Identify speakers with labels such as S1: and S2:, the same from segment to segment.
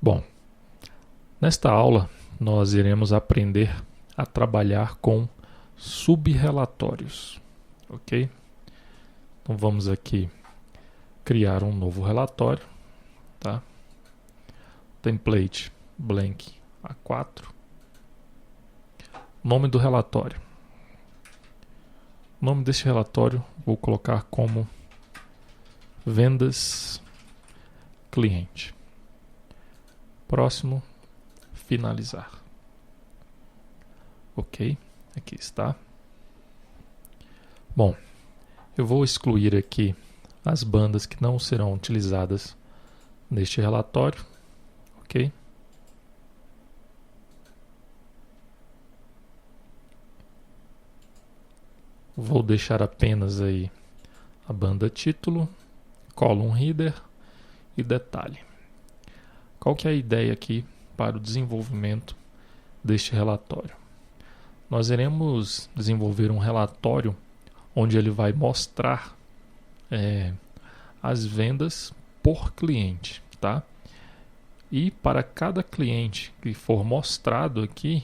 S1: Bom, nesta aula nós iremos aprender a trabalhar com subrelatórios, ok? Então vamos aqui criar um novo relatório, tá? Template blank A4. Nome do relatório. O nome deste relatório vou colocar como vendas cliente. Próximo, finalizar. Ok, aqui está. Bom, eu vou excluir aqui as bandas que não serão utilizadas neste relatório, ok? Vou deixar apenas aí a banda título, column header e detalhe. Qual que é a ideia aqui para o desenvolvimento deste relatório? Nós iremos desenvolver um relatório onde ele vai mostrar as vendas por cliente, tá? E para cada cliente que for mostrado aqui,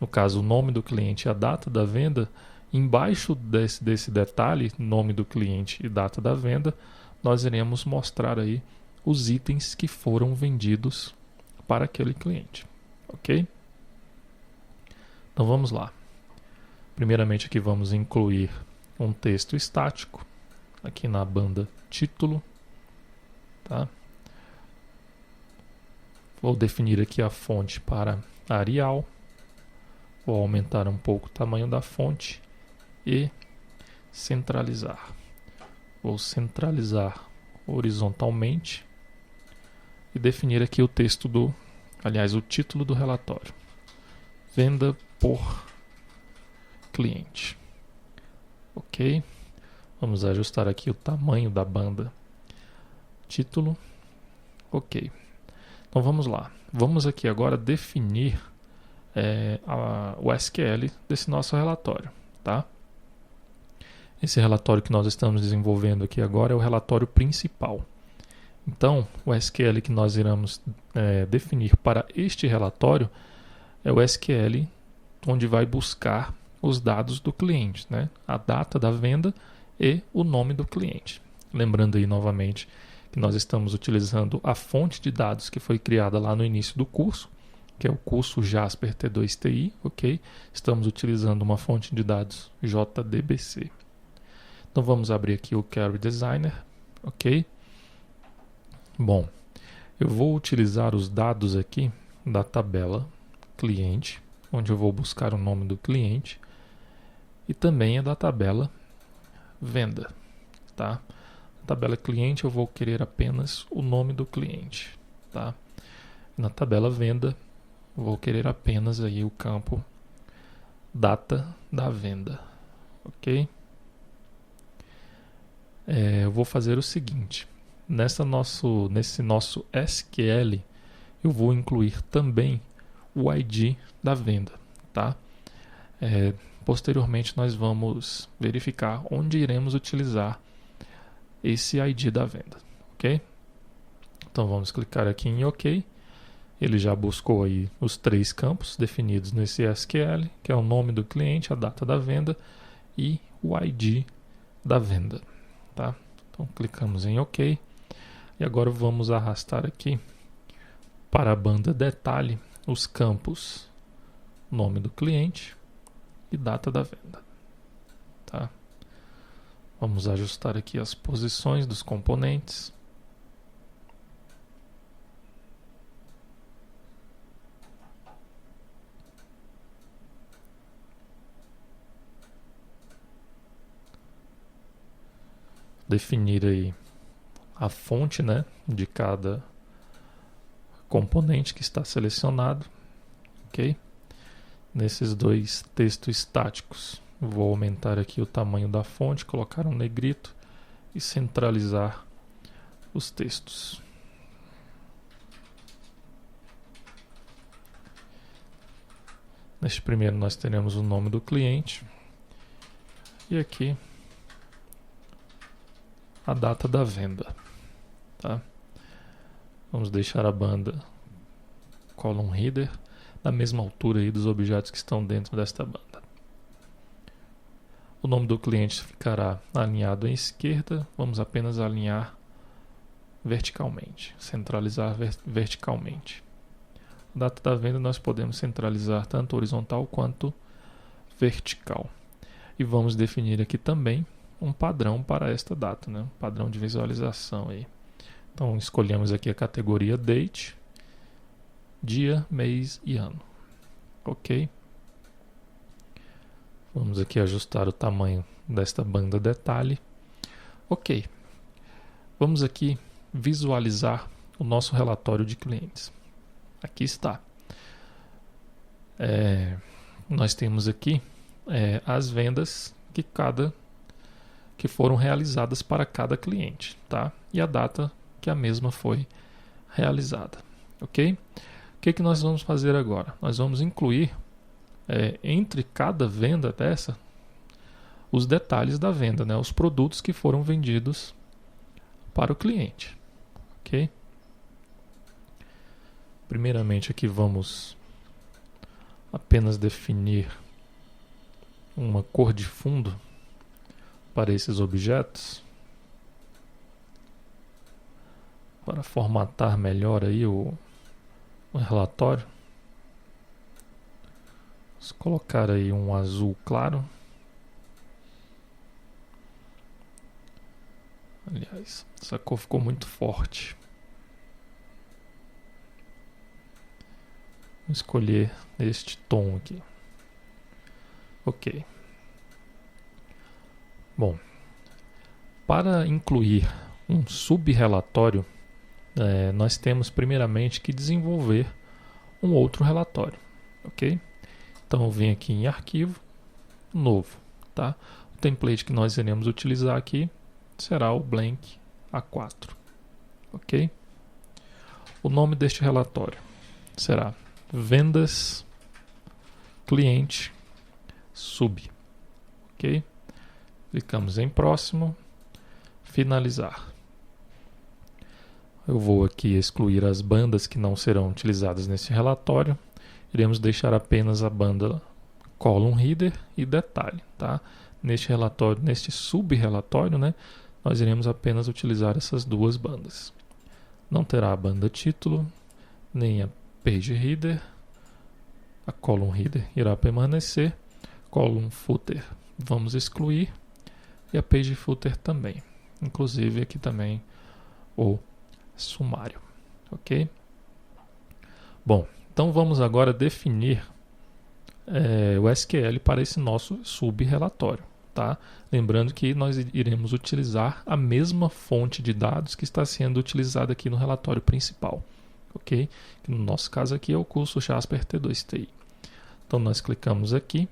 S1: no caso o nome do cliente e a data da venda, embaixo desse detalhe, nome do cliente e data da venda, nós iremos mostrar aí os itens que foram vendidos para aquele cliente, ok? Então vamos lá. Primeiramente aqui vamos incluir um texto estático aqui na banda título, tá? Vou definir aqui a fonte para Arial. Vou aumentar um pouco o tamanho da fonte e centralizar. Vou centralizar horizontalmente e definir aqui o texto o título do relatório. Venda por cliente. Ok. Vamos ajustar aqui o tamanho da banda título. Ok. Então vamos lá. Vamos aqui agora definir o SQL desse nosso relatório, tá? Esse relatório que nós estamos desenvolvendo aqui agora é o relatório principal. Então, o SQL que nós iremos definir para este relatório é o SQL onde vai buscar os dados do cliente, né? A data da venda e o nome do cliente. Lembrando aí novamente que nós estamos utilizando a fonte de dados que foi criada lá no início do curso, que é o curso Jasper T2TI, ok? Estamos utilizando uma fonte de dados JDBC. Então vamos abrir aqui o Query Designer, ok? Bom, eu vou utilizar os dados aqui da tabela cliente, onde eu vou buscar o nome do cliente, e também da tabela venda, tá? Na tabela cliente eu vou querer apenas o nome do cliente, tá? Na tabela venda vou querer apenas aí o campo data da venda, ok? Eu vou fazer o seguinte, nesse nosso SQL eu vou incluir também o ID da venda, tá? Posteriormente nós vamos verificar onde iremos utilizar esse ID da venda, ok? Então vamos clicar aqui em OK. Ele já buscou aí os 3 campos definidos nesse SQL, que é o nome do cliente, a data da venda e o ID da venda, tá? Então clicamos em OK. E agora vamos arrastar aqui para a banda detalhe os campos nome do cliente e data da venda, tá? Vamos ajustar aqui as posições dos componentes. Definir aí a fonte, né, de cada componente que está selecionado, ok? Nesses 2 textos estáticos, vou aumentar aqui o tamanho da fonte, colocar um negrito e centralizar os textos. Neste primeiro nós teremos o nome do cliente e aqui a data da venda, tá? Vamos deixar a banda column header na mesma altura aí dos objetos que estão dentro desta banda. O nome do cliente ficará alinhado à esquerda. Vamos apenas alinhar verticalmente, centralizar verticalmente. A data da venda nós podemos centralizar tanto horizontal quanto vertical. E vamos definir aqui também um padrão para esta data, né? Um padrão de visualização aí. Então escolhemos aqui a categoria Date, dia, mês e ano. Ok? Vamos aqui ajustar o tamanho desta banda detalhe. Ok. Vamos aqui visualizar o nosso relatório de clientes. Aqui está. Nós temos aqui as vendas que foram realizadas para cada cliente, tá? E a data que a mesma foi realizada, ok? O que nós vamos fazer agora? Nós vamos incluir entre cada venda dessa os detalhes da venda, né? Os produtos que foram vendidos para o cliente, ok? Primeiramente aqui vamos apenas definir uma cor de fundo para esses objetos, para formatar melhor aí o relatório. Vamos colocar aí um azul claro. Aliás, essa cor ficou muito forte. Vou escolher este tom aqui. Ok. Bom, para incluir um subrelatório, nós temos primeiramente que desenvolver um outro relatório, ok? Então eu venho aqui em Arquivo, Novo, tá? O template que nós iremos utilizar aqui será o Blank A4, ok? O nome deste relatório será Vendas Cliente Sub, ok? Clicamos em Próximo, Finalizar. Eu vou aqui excluir as bandas que não serão utilizadas nesse relatório. Iremos deixar apenas a banda Column Header e Detalhe, tá? Neste relatório, neste subrelatório, né, nós iremos apenas utilizar essas duas bandas. Não terá a banda Título, nem a Page Header. A Column Header irá permanecer. Column Footer vamos excluir. E a Page Footer também. Inclusive aqui também o sumário. Ok? Bom, então vamos agora definir o SQL para esse nosso subrelatório. Tá? Lembrando que nós iremos utilizar a mesma fonte de dados que está sendo utilizada aqui no relatório principal. Ok? Que no nosso caso aqui é o curso Jasper T2TI. Então nós clicamos aqui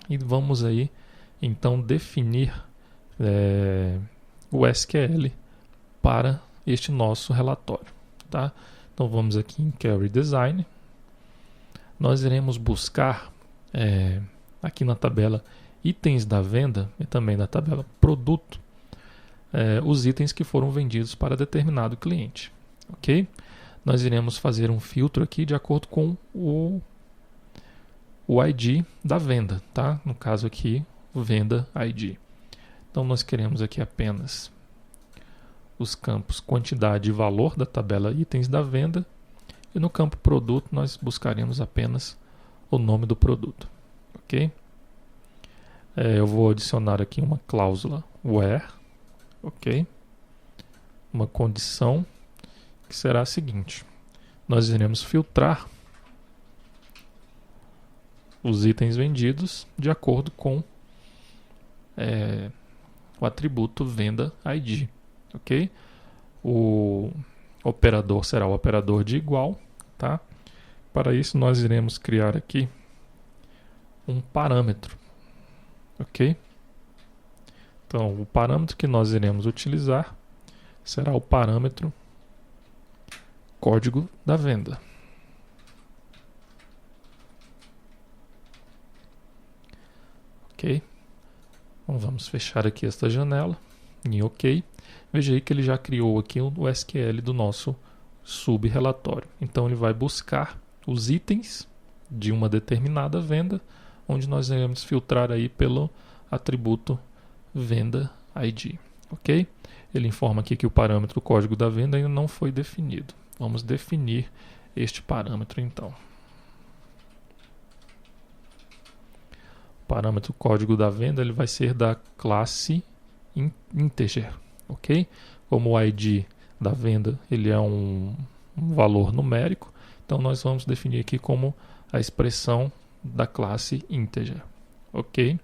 S1: e vamos aí então definir o SQL para este nosso relatório, tá? Então vamos aqui em Query Design. Nós iremos buscar aqui na tabela itens da venda e também na tabela produto os itens que foram vendidos para determinado cliente, ok? Nós iremos fazer um filtro aqui de acordo com o ID da venda, tá? No caso aqui, Venda ID. Então nós queremos aqui apenas os campos quantidade e valor da tabela itens da venda, e no campo produto nós buscaremos apenas o nome do produto, ok? Eu vou adicionar aqui uma cláusula where, ok? Uma condição que será a seguinte: nós iremos filtrar os itens vendidos de acordo com o atributo Venda ID, ok? O operador será o operador de igual, tá? Para isso nós iremos criar aqui um parâmetro, ok? Então o parâmetro que nós iremos utilizar será o parâmetro código da venda. Ok? Então vamos fechar aqui esta janela em OK. Veja aí que ele já criou aqui o SQL do nosso subrelatório. Então ele vai buscar os itens de uma determinada venda, onde nós iremos filtrar aí pelo atributo venda ID, ok? Ele informa aqui que o parâmetro código da venda ainda não foi definido. Vamos definir este parâmetro então. O parâmetro código da venda ele vai ser da classe integer, ok? Como o ID da venda ele é um valor numérico, então nós vamos definir aqui como a expressão da classe integer, ok?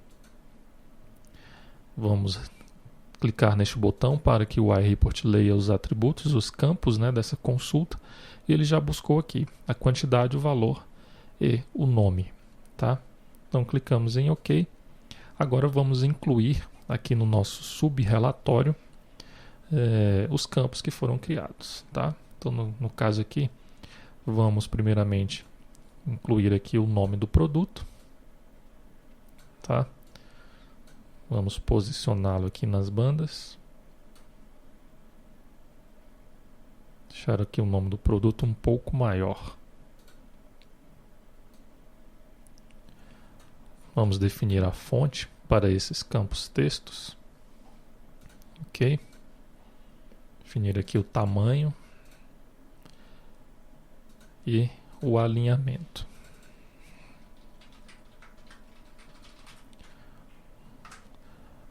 S1: Vamos clicar neste botão para que o iReport leia os atributos, os campos, né, dessa consulta, e ele já buscou aqui a quantidade, o valor e o nome, tá? Então clicamos em OK. Agora vamos incluir aqui no nosso subrelatório os campos que foram criados, tá? Então no caso aqui, vamos primeiramente incluir aqui o nome do produto, tá? Vamos posicioná-lo aqui nas bandas. Deixar aqui o nome do produto um pouco maior. Vamos definir a fonte para esses campos textos. Ok. Definir aqui o tamanho e o alinhamento.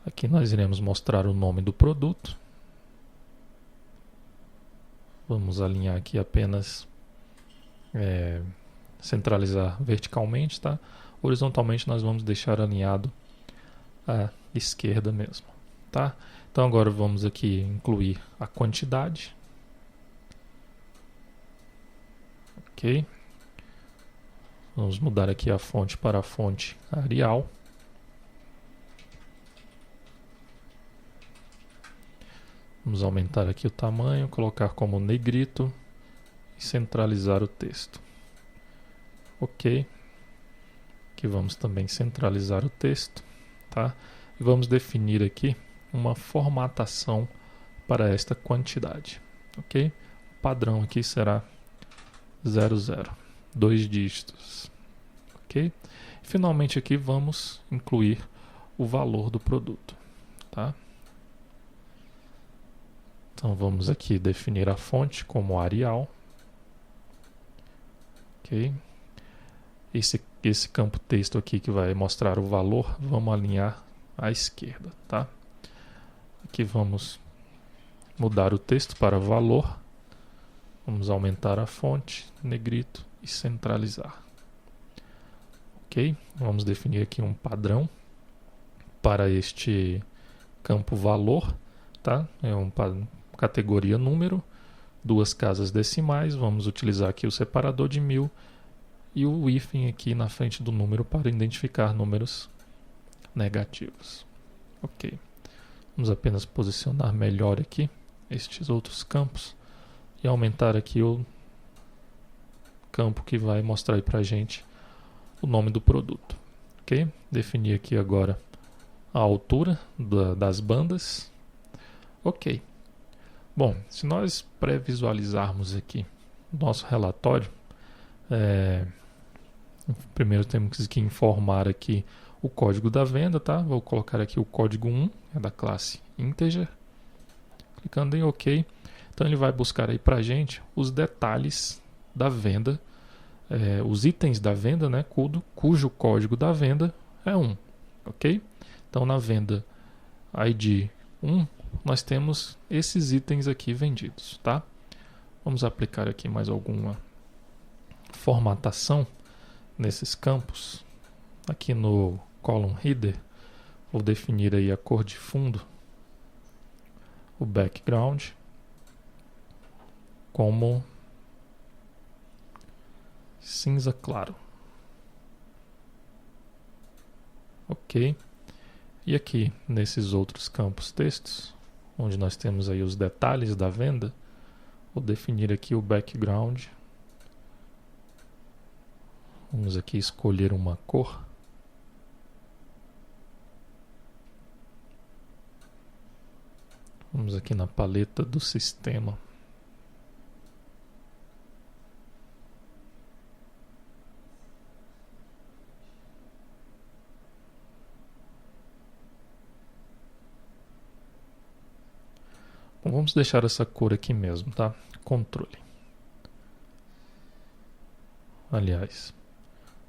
S1: Aqui nós iremos mostrar o nome do produto. Vamos alinhar aqui apenas, centralizar verticalmente, tá? Horizontalmente nós vamos deixar alinhado à esquerda mesmo, tá? Então agora vamos aqui incluir a quantidade. Ok. Vamos mudar aqui a fonte para a fonte Arial. Vamos aumentar aqui o tamanho, colocar como negrito e centralizar o texto. Ok. Aqui vamos também centralizar o texto, tá? E vamos definir aqui uma formatação para esta quantidade, ok? O padrão aqui será 00, 2 dígitos, ok? Finalmente aqui vamos incluir o valor do produto, tá? Então vamos aqui definir a fonte como Arial, ok? Esse campo texto aqui que vai mostrar o valor, vamos alinhar à esquerda, tá? Aqui vamos mudar o texto para valor, vamos aumentar a fonte, negrito e centralizar, ok? Vamos definir aqui um padrão para este campo valor, tá? É uma categoria número, 2 casas decimais, vamos utilizar aqui o separador de 1000 e o hífen aqui na frente do número para identificar números negativos. Ok. Vamos apenas posicionar melhor aqui estes outros campos e aumentar aqui o campo que vai mostrar para a gente o nome do produto. Ok? Definir aqui agora a altura das bandas. Ok. Bom, se nós pré-visualizarmos aqui o nosso relatório, primeiro temos que informar aqui o código da venda, tá? Vou colocar aqui o código 1, é da classe integer. Clicando em OK. Então ele vai buscar aí pra gente os detalhes da venda, os itens da venda, né? Cujo código da venda é 1, ok? Então na venda ID 1, nós temos esses itens aqui vendidos, tá? Vamos aplicar aqui mais alguma formatação nesses campos. Aqui no column header, vou definir aí a cor de fundo, o background, como cinza claro. Ok. E aqui nesses outros campos textos, onde nós temos aí os detalhes da venda, vou definir aqui o background. Vamos aqui escolher uma cor. Vamos aqui na paleta do sistema. Vamos deixar essa cor aqui mesmo, tá? Controle. Aliás,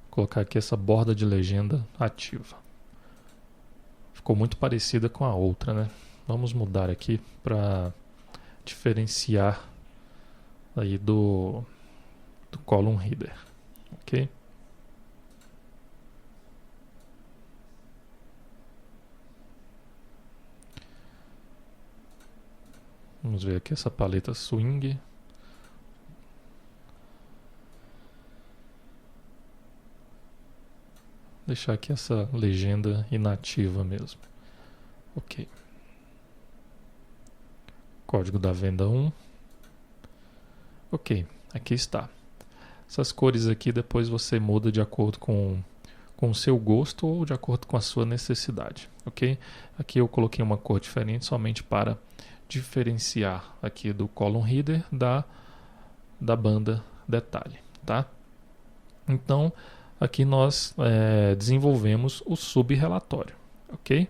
S1: vou colocar aqui essa borda de legenda ativa. Ficou muito parecida com a outra, né? Vamos mudar aqui para diferenciar aí do column header, ok? Vamos ver aqui essa paleta swing. Deixar aqui essa legenda inativa mesmo. Ok. Código da venda 1. Ok, aqui está. Essas cores aqui depois você muda de acordo com o seu gosto ou de acordo com a sua necessidade, ok? Aqui eu coloquei uma cor diferente somente para diferenciar aqui do column header da banda detalhe, tá? Então, aqui nós desenvolvemos o subrelatório, ok?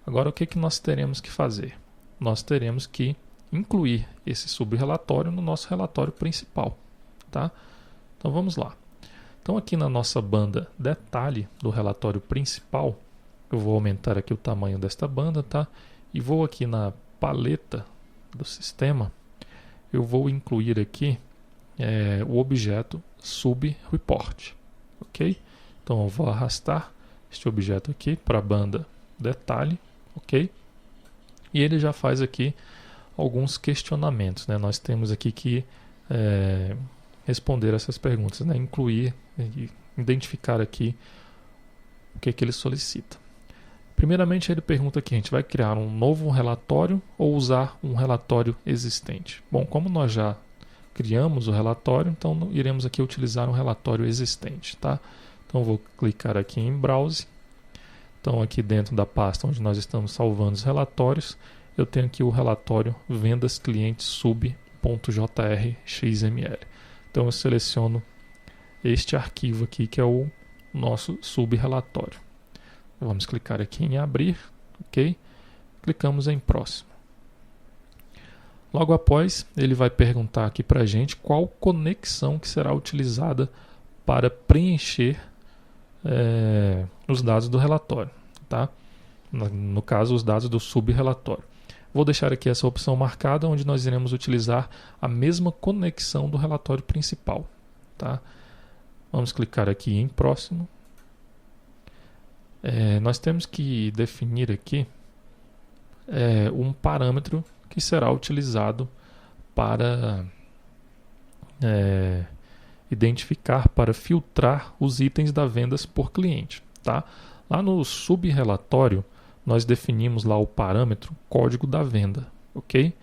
S1: Agora, o que nós teremos que fazer? Nós teremos que incluir esse subrelatório no nosso relatório principal, tá? Então, vamos lá. Então, aqui na nossa banda detalhe do relatório principal, eu vou aumentar aqui o tamanho desta banda, tá? E vou aqui na paleta do sistema, eu vou incluir aqui o objeto subreport, ok? Então eu vou arrastar este objeto aqui para a banda detalhe, ok? E ele já faz aqui alguns questionamentos, né? Nós temos aqui que responder essas perguntas, né? Incluir e identificar aqui o que ele solicita. Primeiramente, ele pergunta aqui, a gente vai criar um novo relatório ou usar um relatório existente? Bom, como nós já criamos o relatório, então iremos aqui utilizar um relatório existente, tá? Então, vou clicar aqui em Browse. Então, aqui dentro da pasta onde nós estamos salvando os relatórios, eu tenho aqui o relatório vendas clientes sub.jr.xml. Então, eu seleciono este arquivo aqui, que é o nosso subrelatório. Vamos clicar aqui em abrir, ok? Clicamos em próximo. Logo após, ele vai perguntar aqui para a gente qual conexão que será utilizada para preencher os dados do relatório, tá? No caso, os dados do subrelatório. Vou deixar aqui essa opção marcada, onde nós iremos utilizar a mesma conexão do relatório principal, tá? Vamos clicar aqui em próximo. Nós temos que definir aqui um parâmetro que será utilizado para identificar, para filtrar os itens da vendas por cliente, tá? Lá no subrelatório, nós definimos lá o parâmetro código da venda, ok?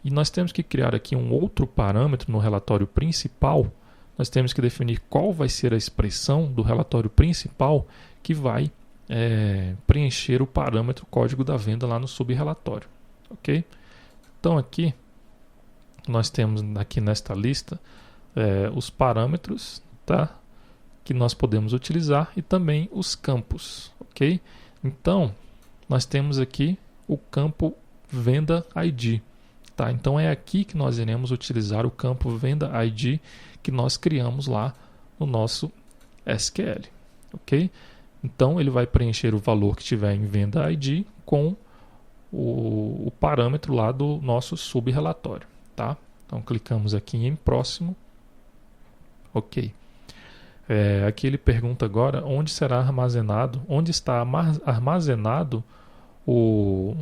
S1: E nós temos que criar aqui um outro parâmetro no relatório principal. Nós temos que definir qual vai ser a expressão do relatório principal que vai preencher o parâmetro código da venda lá no subrelatório, ok? Então aqui nós temos aqui nesta lista os parâmetros, tá? Que nós podemos utilizar e também os campos, ok? Então nós temos aqui o campo venda ID, tá? Então é aqui que nós iremos utilizar o campo venda ID que nós criamos lá no nosso SQL, ok? Então, ele vai preencher o valor que tiver em venda ID com o parâmetro lá do nosso subrelatório, tá? Então, clicamos aqui em próximo. Ok. Aqui ele pergunta agora onde será armazenado, onde está armazenado o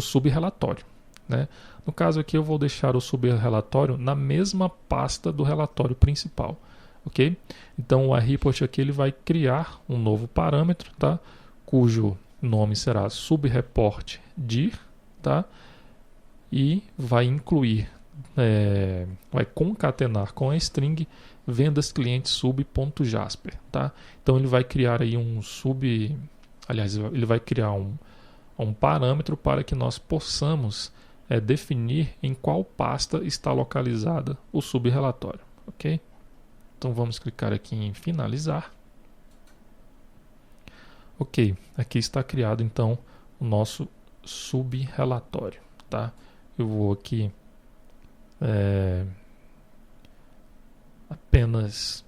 S1: subrelatório, né? No caso aqui eu vou deixar o subrelatório na mesma pasta do relatório principal. Ok? Então o report aqui ele vai criar um novo parâmetro, tá? Cujo nome será subreport dir, tá? E vai incluir, vai concatenar com a string vendas clientes sub.jasper, tá? Então ele vai criar aí ele vai criar um parâmetro para que nós possamos definir em qual pasta está localizada o subrelatório, ok? Então vamos clicar aqui em finalizar. Ok, aqui está criado então o nosso subrelatório, tá? eu vou aqui apenas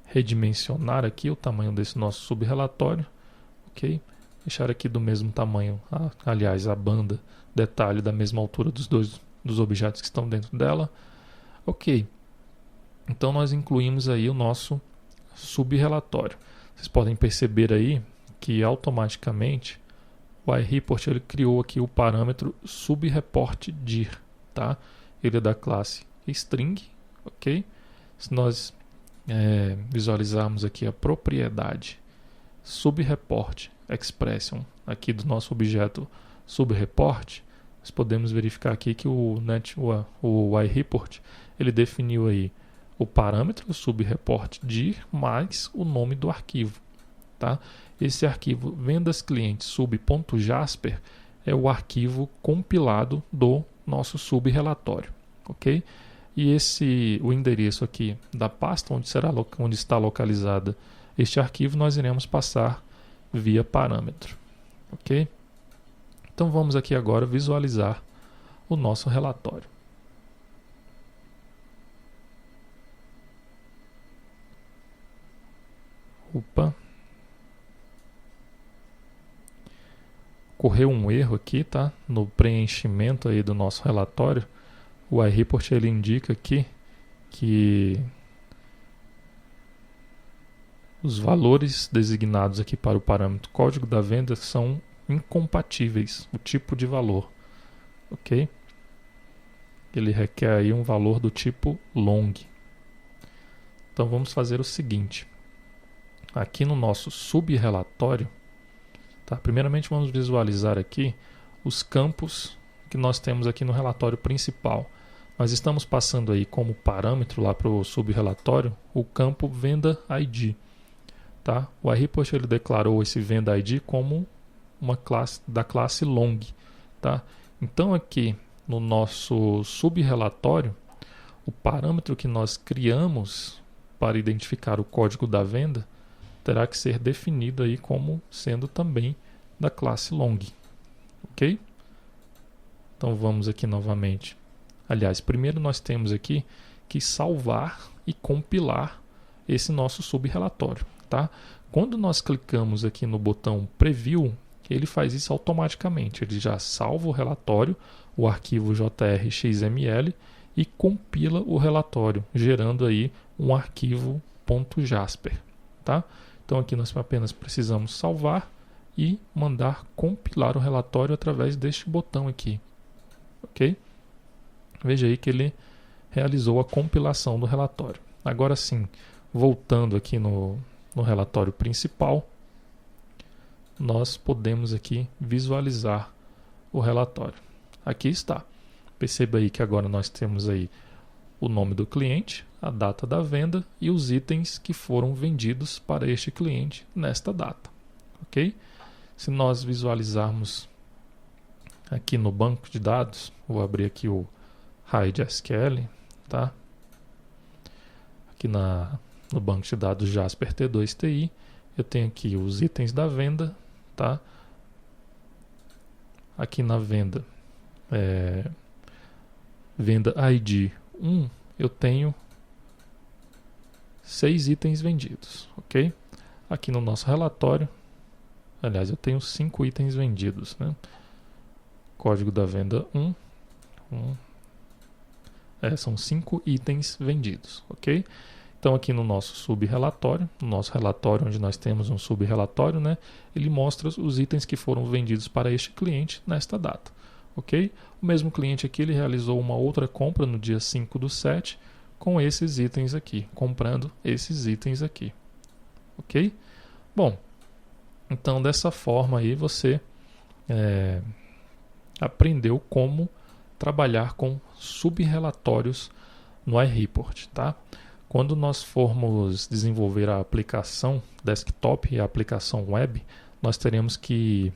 S1: redimensionar aqui o tamanho desse nosso subrelatório, ok? Deixar aqui do mesmo tamanho, aliás, a banda detalhe da mesma altura dos objetos que estão dentro dela, ok? Então nós incluímos aí o nosso subrelatório. Vocês podem perceber aí que automaticamente o iReport ele criou aqui o parâmetro subReportDir, tá? Ele é da classe string, ok? Se nós visualizarmos aqui a propriedade subReport expression aqui do nosso objeto subReport, nós podemos verificar aqui que o iReport ele definiu aí o parâmetro subReportDir mais o nome do arquivo, tá? Esse arquivo vendas clientes sub.jasper é o arquivo compilado do nosso subrelatório, ok? E o endereço aqui da pasta onde está localizada este arquivo nós iremos passar via parâmetro, ok? Então vamos aqui agora visualizar o nosso relatório. Ocorreu um erro aqui, tá? No preenchimento aí do nosso relatório. O iReport ele indica aqui que os valores designados aqui para o parâmetro código da venda são incompatíveis, o tipo de valor, ok? Ele requer aí um valor do tipo long. Então vamos fazer o seguinte, aqui no nosso subrelatório, tá? Primeiramente vamos visualizar aqui os campos que nós temos aqui no relatório principal. Nós estamos passando aí como parâmetro lá para o subrelatório o campo venda ID. Tá? O iReport ele declarou esse venda ID como uma classe da classe long. Tá? Então aqui no nosso subrelatório, o parâmetro que nós criamos para identificar o código da venda terá que ser definido aí como sendo também da classe long. Ok? Então vamos aqui novamente. Aliás, primeiro nós temos aqui que salvar e compilar esse nosso subrelatório. Tá? Quando nós clicamos aqui no botão Preview, ele faz isso automaticamente. Ele já salva o relatório, o arquivo JR.xml e compila o relatório, gerando aí um arquivo .jasper. Tá? Então aqui nós apenas precisamos salvar e mandar compilar o relatório através deste botão aqui. Ok? Veja aí que ele realizou a compilação do relatório. Agora sim, voltando aqui no relatório principal, nós podemos aqui visualizar o relatório. Aqui está. Perceba aí que agora nós temos aí o nome do cliente, a data da venda e os itens que foram vendidos para este cliente nesta data. Ok? Se nós visualizarmos aqui no banco de dados, vou abrir aqui o RAID SQL, tá? Aqui no banco de dados Jasper T2TI, eu tenho aqui os itens da venda, tá? Aqui na venda, venda ID 1, eu tenho 6 itens vendidos, ok? Aqui no nosso relatório, aliás, eu tenho 5 itens vendidos, né? Código da venda 1, são 5 itens vendidos, ok? Então aqui no nosso subrelatório, no nosso relatório onde nós temos um subrelatório, né, ele mostra os itens que foram vendidos para este cliente nesta data, ok? O mesmo cliente aqui ele realizou uma outra compra no dia 5/7 com esses itens aqui, comprando esses itens aqui, ok? Bom, então dessa forma aí você aprendeu como trabalhar com subrelatórios no iReport, tá? Quando nós formos desenvolver a aplicação desktop e a aplicação web, nós teremos que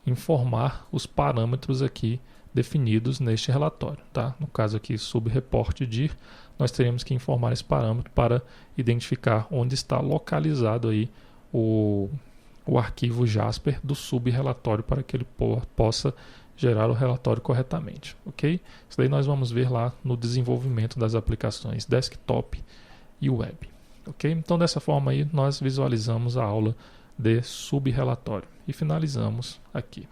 S1: informar os parâmetros aqui definidos neste relatório, tá? No caso aqui, subReportDir, nós teremos que informar esse parâmetro para identificar onde está localizado aí o o arquivo Jasper do subrelatório para que ele possa gerar o relatório corretamente, ok? Isso daí nós vamos ver lá no desenvolvimento das aplicações desktop e web, ok? Então dessa forma aí nós visualizamos a aula de subrelatório e finalizamos aqui.